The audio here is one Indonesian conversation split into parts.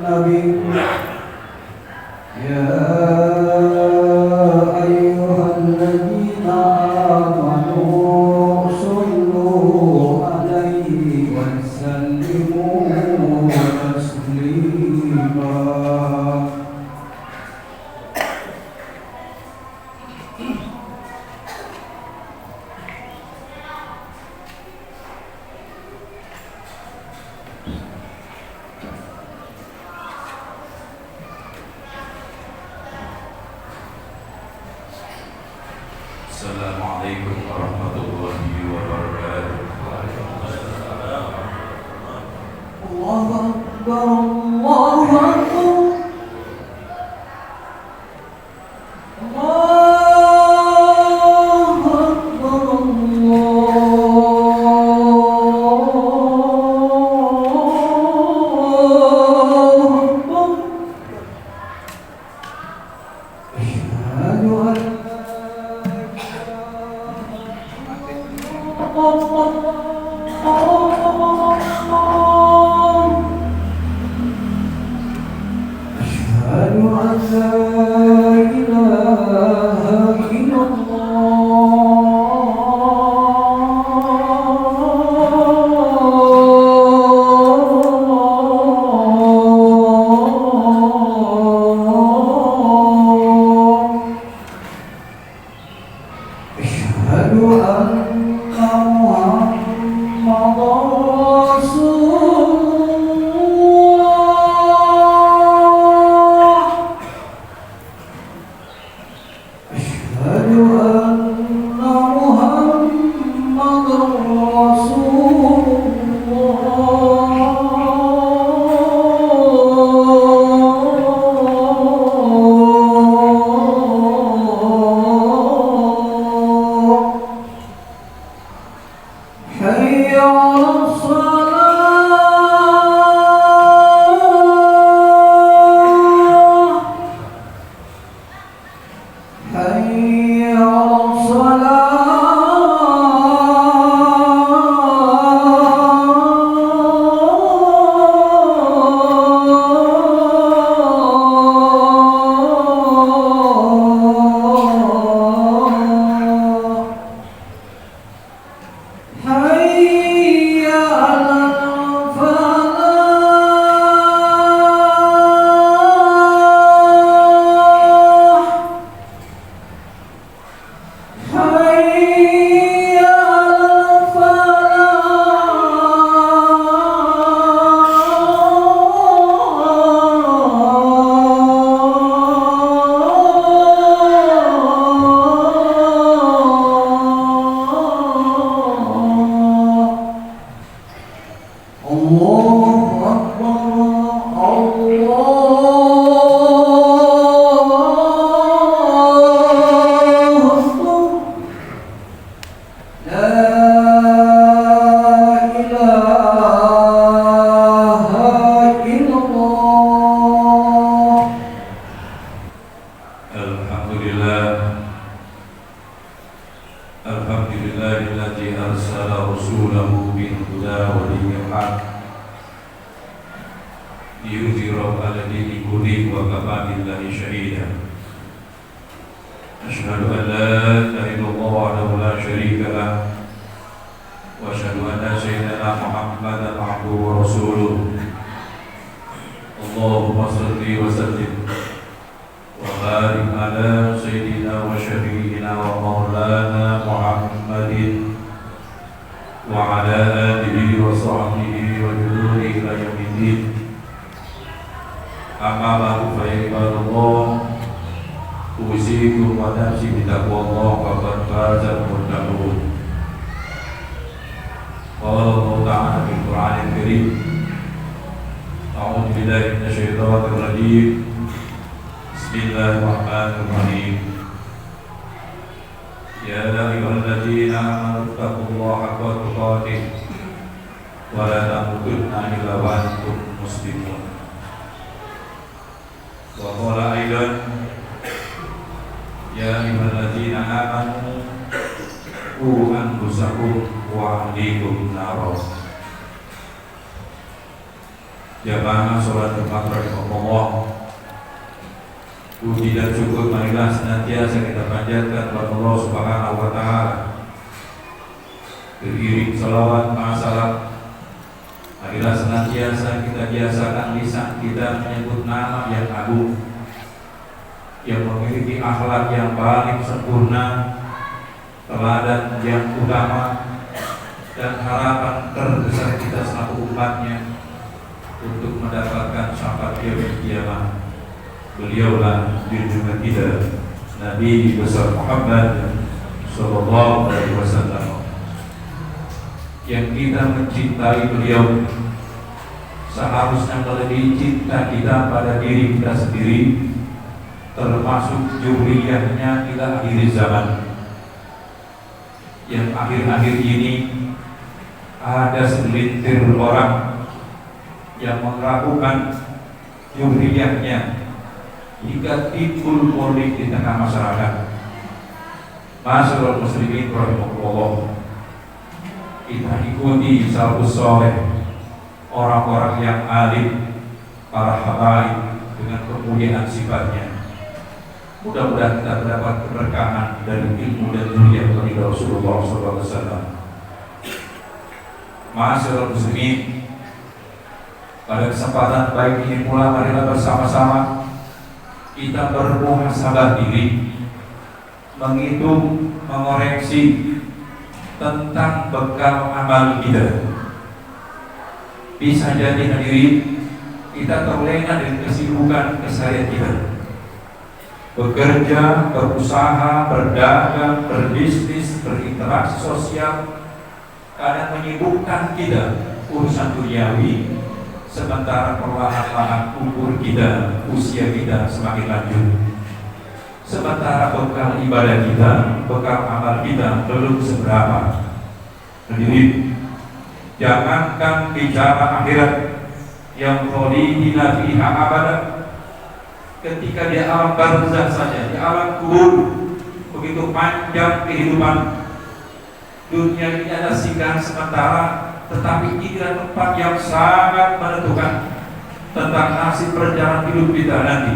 النبي يا أيها الذين آمنوا صلوا عليه وسلموا تسليما. Assalamualaikum warahmatullahi wabarakatuh. Allahu Akbar, Allahu Akbar. Alhamdulillahilladzi arsala rasulahu bil huda wa dinil haq liyudhhirahu 'ala dini kullihi wa kafa billahi shahida. Asyhadu an la ilaha illallah wahdahu la syarika lah wa asyhadu anna sayyidana Muhammadan 'abduhu wa rasuluh. Allahumma shalli wa sallim wa barik ala sayyidina wa syafi'ina wa maulana Muhammadin wa ala alihi wa sahbihi wa juludihi ila yaumiddin. Amma ba'du fa ya ibadallah, usikum wa nafsi bitaqwallah faqad fazal muttaqun. Qala Allah ta'ala fil Qur'anil Karim, a'udzu billahi minasyaitonir rajim. Bismillahirrahmanirrahim. Ya ayyuhalladzina amanu taqullaha haqqa tuqatih wa la tamutunna illa wa antum muslimun. Wa qala aidan ya ayyuhalladzina amanu qu anfusakum wa ahlikum nar. Jamaah sholat Jumat rahimahullah. Puji dan syukur marilah senantiasa kita panjatkan kepada Allah Subhanahu wa taala. Beriring salawat salam, marilah senantiasa kita biasakan lisan kita menyebut nama yang agung, yang memiliki akhlak yang paling sempurna, teladan yang utama, dan harapan terbesar kita selaku umatnya untuk mendapatkan syafaat yaumil qiyamah. Beliaulah junjungan kita Nabi besar Muhammad sallallahu alaihi wasallam, yang kita mencintai beliau seharusnya melebihi cinta kita pada diri kita sendiri, termasuk zuriyahnya ila akhir zaman. Yang akhir-akhir ini ada segelintir orang yang meragukan zuriyahnya hingga timbul polemik di tengah masyarakat. Masyaallah muslimin rahimahullah, kita ikuti salafus saleh, orang-orang yang alim, para habaib dengan kemuliaan sifatnya. Mudah-mudahan kita mendapat keberkahan dari ilmu dan zuriyah dari Rasulullah SAW. Masyaallah muslimin, pada kesempatan baik ini pula marilah bersama-sama kita bermuhasabah diri, menghitung, mengoreksi tentang bekal amal kita. Bisa jadi hadirin, kita terlena dengan kesibukan keseharian kita, bekerja, berusaha, berdagang, berbisnis, berinteraksi sosial, kadang menyibukkan kita urusan duniawi, sementara perlahan-lahan umur kita, usia kita semakin lanjut. Sementara bekal ibadah kita, bekal amal kita belum seberapa. Hadirin, jangankan bicara akhirat yang khalidina fiha abada, ketika di alam barzakh saja, di alam kubur, begitu panjang kehidupan. Dunia ini adalah singgahan sementara, tetapi inilah tempat yang sangat menentukan tentang nasib perjalanan hidup kita nanti.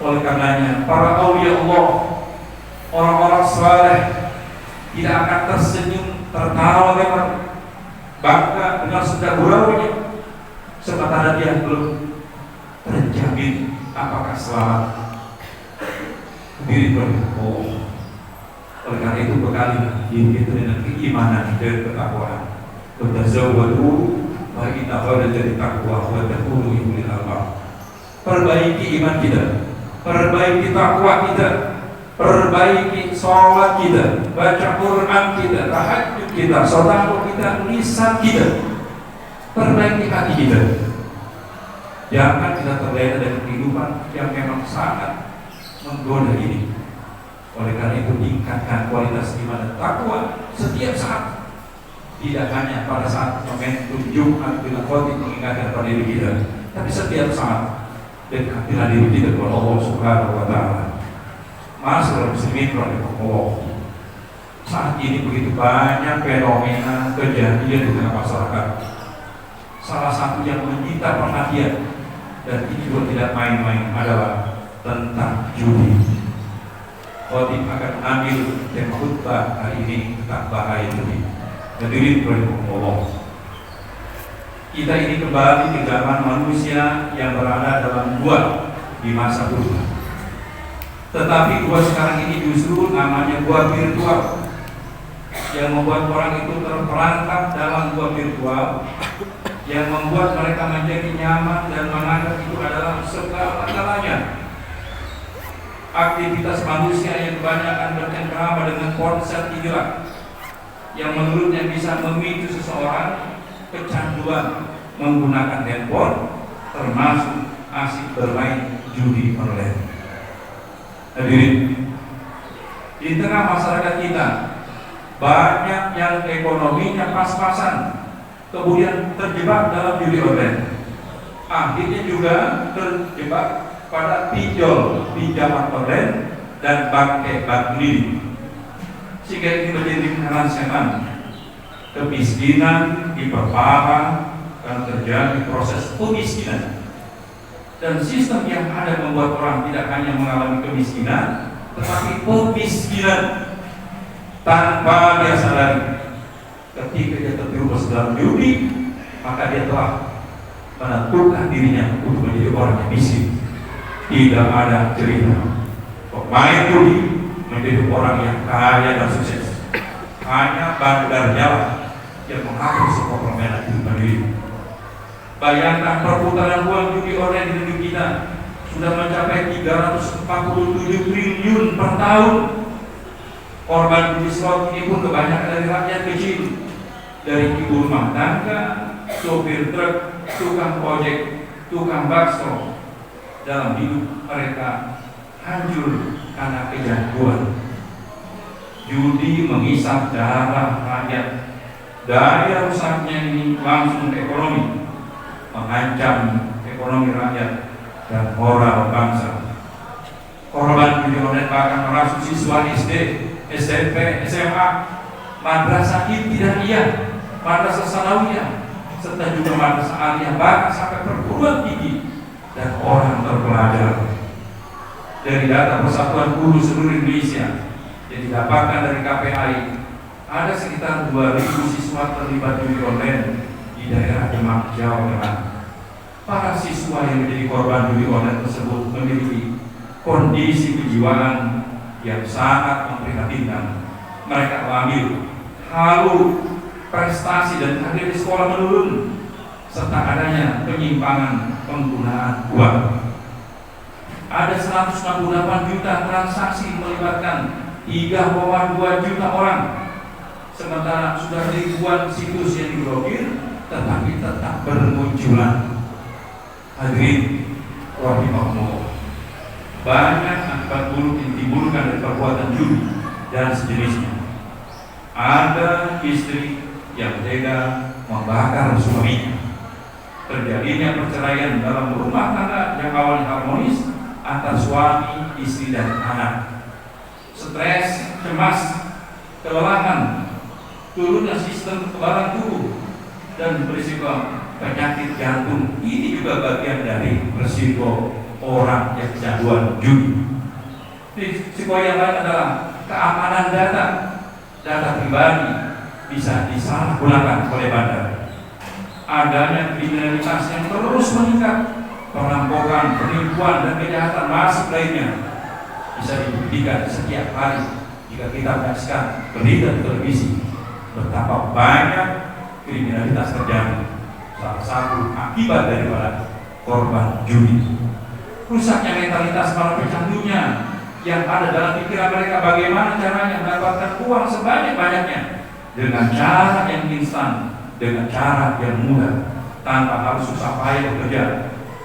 Oleh karenanya, para aulia Allah, orang-orang saleh tidak akan tersenyum, tertawa lebar, bangga dengan segala guraunya, sementara dia belum terjamin apakah selamat diri Allah. Oleh karena itu bekalilah diri kita dengan keimanan dan ketakwaan. Bertazawwadu wa inna khairal taqwa wa taqulu ulil albab. Perbaiki iman kita, perbaiki takwa kita, perbaiki sholat kita, baca Quran kita, tahajud kita, sedekah kita, lisan kita, perbaiki hati kita. Jangan kita terlena dengan kehidupan yang memang sangat menggoda ini. Oleh karena itu, tingkatkan kualitas iman dan takwa setiap saat, tidak hanya pada saat momentum Jumat bila khotib mengingatkan pada diri kita, tapi setiap saat dekatilah diri kita kepada Allah Subhanahu wa taala. Masyaallah muslimin rahimahullah, saat ini begitu banyak fenomena kejadian di tengah masyarakat. Salah satu yang menyita perhatian, dan ini juga tidak main-main, adalah tentang judi. Khotib akan mengambil tema khutbah hari ini tentang bahaya judi. Hadirin rahimahullah, kita ini kembali ke zaman manusia yang berada dalam gua di masa purba. Tetapi gua sekarang ini justru namanya gua virtual, yang membuat orang itu terperangkap dalam gua virtual, yang membuat mereka menjadi nyaman dan menganggap itu adalah segala-galanya. Aktivitas manusia yang kebanyakan bercengkrama dengan ponsel inilah yang menurutnya bisa memicu seseorang kecanduan menggunakan handphone, termasuk asik bermain judi online. Hadirin, di tengah masyarakat kita banyak yang ekonominya pas-pasan, kemudian terjebak dalam judi online, akhirnya juga terjebak pada pinjaman online dan bangkai bangli, sehingga ini menjadi penghasilan. Kemiskinan diperparah, akan terjadi proses kemiskinan. Dan sistem yang ada membuat orang tidak hanya mengalami kemiskinan, tetapi pemiskinan tanpa dia sadari. Ketika dia terjerumus dalam judi, maka dia telah menentukan dirinya untuk menjadi orang yang miskin. Tidak ada cerita pemain judi menjadi orang yang kaya dan sukses. Hanya bandarnya lah yang mengatur semua permainan hidup mandiri. Bayangkan perputaran uang judi online di negeri kita sudah mencapai 347 triliun per tahun. Korban judi slot ini pun kebanyakan dari rakyat kecil, dari ibu rumah tangga, sopir truk, tukang ojek, tukang bakso. Dalam hidup mereka hancur karena kejagoan. Judi mengisap darah rakyat. Daya rusaknya ini langsung ke ekonomi, mengancam ekonomi rakyat dan moral bangsa. Korban judi online bahkan merasuk siswa SD, SMP, SMA, madrasah ibtidaiyah, madrasah sanawiyah, serta juga madrasah aliyah, bahkan sampai perguruan tinggi dan orang terpelajar. Dari data Persatuan Guru seluruh Indonesia yang didapatkan dari KPAI, ada sekitar 2.000 siswa terlibat judi online di daerah Demak, Jawa Tengah. Para siswa yang menjadi korban judi online tersebut memiliki kondisi kejiwaan yang sangat memprihatinkan. Mereka labil, halu, prestasi dan karir di sekolah menurun, serta adanya penyimpangan penggunaan uang. Ada 168 juta transaksi melibatkan 3,2 juta orang, sementara sudah ribuan situs yang diblokir tetapi tetap bermunculan. Hadirin rahimahumullah, banyak akibat buruk yang ditimbulkan dari perbuatan judi dan sejenisnya. Ada istri yang tega membakar suaminya. Terjadinya perceraian dalam rumah tangga yang awalnya harmonis antar suami, istri, dan anak. Stres, cemas, kelelahan, turunnya sistem kekebalan tubuh, dan berisiko penyakit jantung. Ini juga bagian dari risiko orang yang kecanduan judi. Risiko yang lain adalah keamanan data pribadi bisa disalahgunakan oleh bandar. Adanya kriminalitas yang terus meningkat, perampokan, penipuan, dan kejahatan masif lainnya bisa dibuktikan setiap hari jika kita menyaksikan berita di televisi betapa banyak kriminalitas terjadi. Salah satu akibat daripada korban judi. Rusaknya mentalitas para pecandunya yang ada dalam pikiran mereka bagaimana caranya mendapatkan uang sebanyak-banyaknya dengan cara yang instan, dengan cara yang mudah, tanpa harus susah payah bekerja.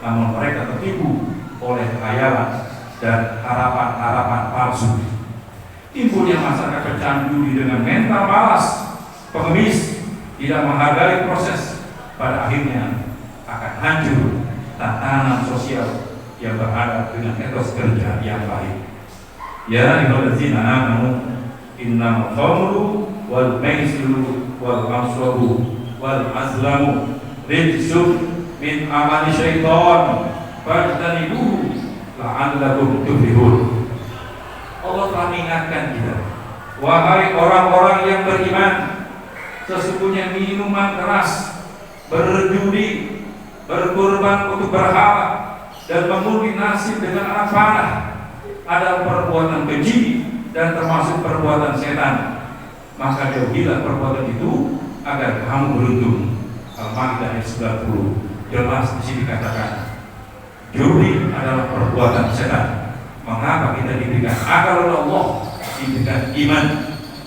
Namun mereka tertipu oleh khayalan dan harapan-harapan palsu. Timbulnya masyarakat pecandu dengan mental malas, pengemis, tidak menghargai proses, pada akhirnya akan hancur tatanan sosial yang berhadap dengan etos kerja yang baik. Ya ayyuhallazina amanu innamal khamru wal maisiru wal answabu wal azlamu rijsun min amali syaitan fajtanibuhu la'allakum tuflihun. Allah telah mengingatkan kita, wahai orang-orang yang beriman, sesungguhnya minuman keras, berjudi, berkorban untuk berhala, dan mengundi nasib dengan anak panah adalah perbuatan keji dan termasuk perbuatan setan. Maka jauhilah perbuatan itu agar kamu beruntung. Al-Maidah ayat 90 jelas di sini dikatakan judi adalah perbuatan setan. Mengapa kita diberikan akal oleh Allah, diberikan iman,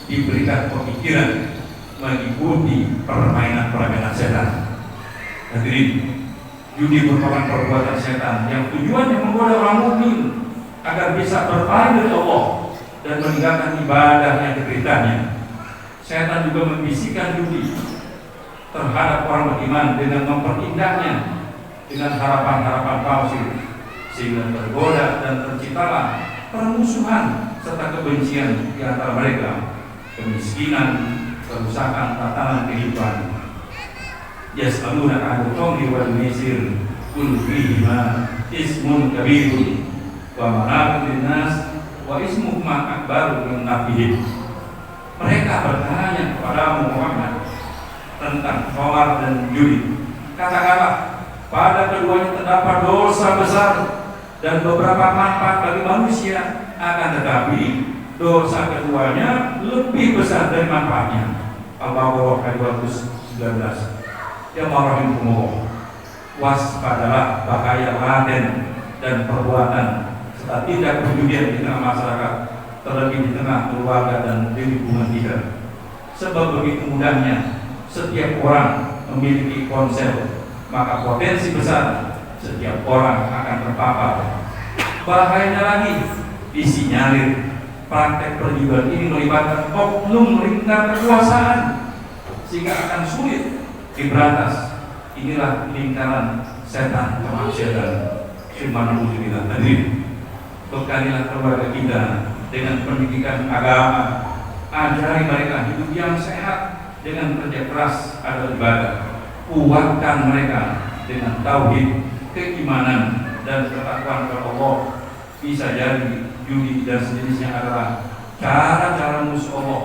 diberikan pemikiran mengikuti permainan-permainan setan? Hadirin, judi merupakan perbuatan setan yang tujuannya menggoda orang mukmin agar bisa berpaling dari Allah dan meninggalkan ibadah yang diberitanya. Setan juga membisikkan judi terhadap orang beriman dengan memperindahnya dengan harapan-harapan palsu, sehingga tergoda dan terciptalah permusuhan serta kebencian di antara mereka, kemiskinan, kerusakan tatanan kehidupan. yas'alunaka 'anil khamri wal maisir qul fihima ismun kabirun wa manafi'un linnas wa ismuhuma akbaru min nafihim. Mereka bertanya kepada Muhammad tentang khamar dan judi. Katakanlah, pada keduanya terdapat dosa besar dan beberapa manfaat bagi manusia, akan tetapi dosa keduanya lebih besar dari manfaatnya. Al-Baqarah ayat 219. Ya rahimahumullah, waspadalah bahaya laten dan perbuatan serta tindak perjudian di tengah masyarakat, terlebih di tengah keluarga dan di lingkungan kita. Sebab begitu mudahnya setiap orang memiliki ponsel, maka potensi besar setiap orang akan terpapar. Bahayanya lagi, disinyalir praktek perjudian ini melibatkan oknum lingkar kekuasaan, sehingga akan sulit diberantas. Inilah lingkaran setan kemaksiatan. Subhanallah. Hadirin, bekalilah keluarga kita dengan pendidikan agama, ajari mereka hidup yang sehat dengan kerja keras adalah ibadah. Kuatkan mereka dengan tauhid, keimanan dan ketakwaan kepada Allah. Bisa jadi judi dan sejenisnya adalah cara-cara musuh Allah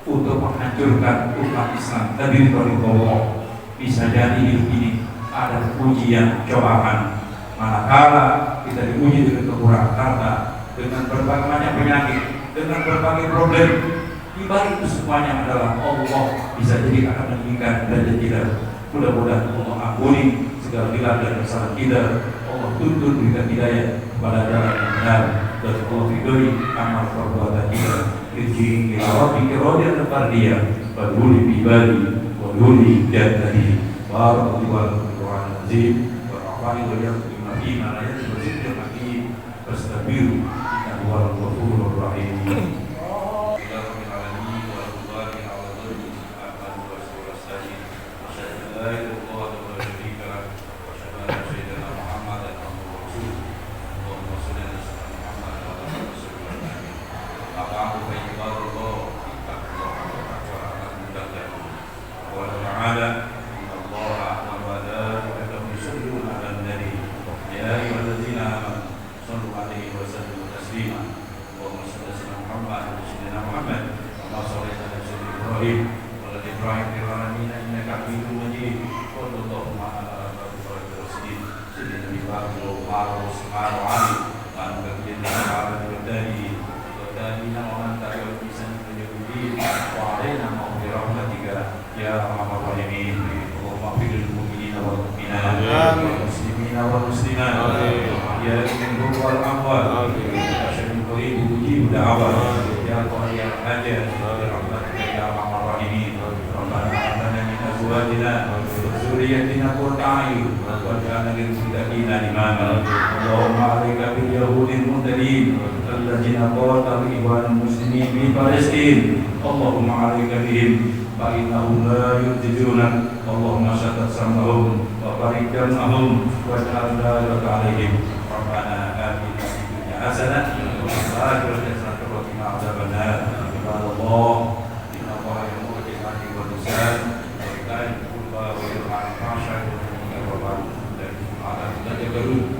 untuk menghancurkan umat Islam. Hadirin Allah, bisa jadi hidup ini ada ujian, cobaan. Manakala kita diuji dengan kekurangan harta, dengan berbagai macam penyakit, dengan berbagai problem, di balik itu semuanya adalah Allah bisa jadi akan meninggikan derajat kita. Mudah-mudahan Allah ampuni segala hilang dan kesalahan kita. Allah tuntun berikan hidayah pada jalan yang benar, dan Allah ridhoi amal perbuatan kita. Irji ila rabbika radiyatan mardiyah wa dhuli bi ibadi wa dhuli jannati barakallahu Qur'an azim wa rafa'ani wa yarzuqna fi ma la yarzuqu rizqan hakim fastabiru innahu huwal ghafurur rahim. Allahumma alaika bihim fa innahum la yurjizuna. Allahumma syatat samahum wa barik jam'ahum wa ja'alna laka alaihim. Rabbana atina fid dunya hasanah wa fil akhirati hasanah wa qina adzabannar. Allah inna Allaha ya'muru bil 'adli wal ihsan wa ita'i dzil qurba wa yanha 'anil fahsya'i wal munkari wal baghi wa ya'muru bil 'adli wal ihsan.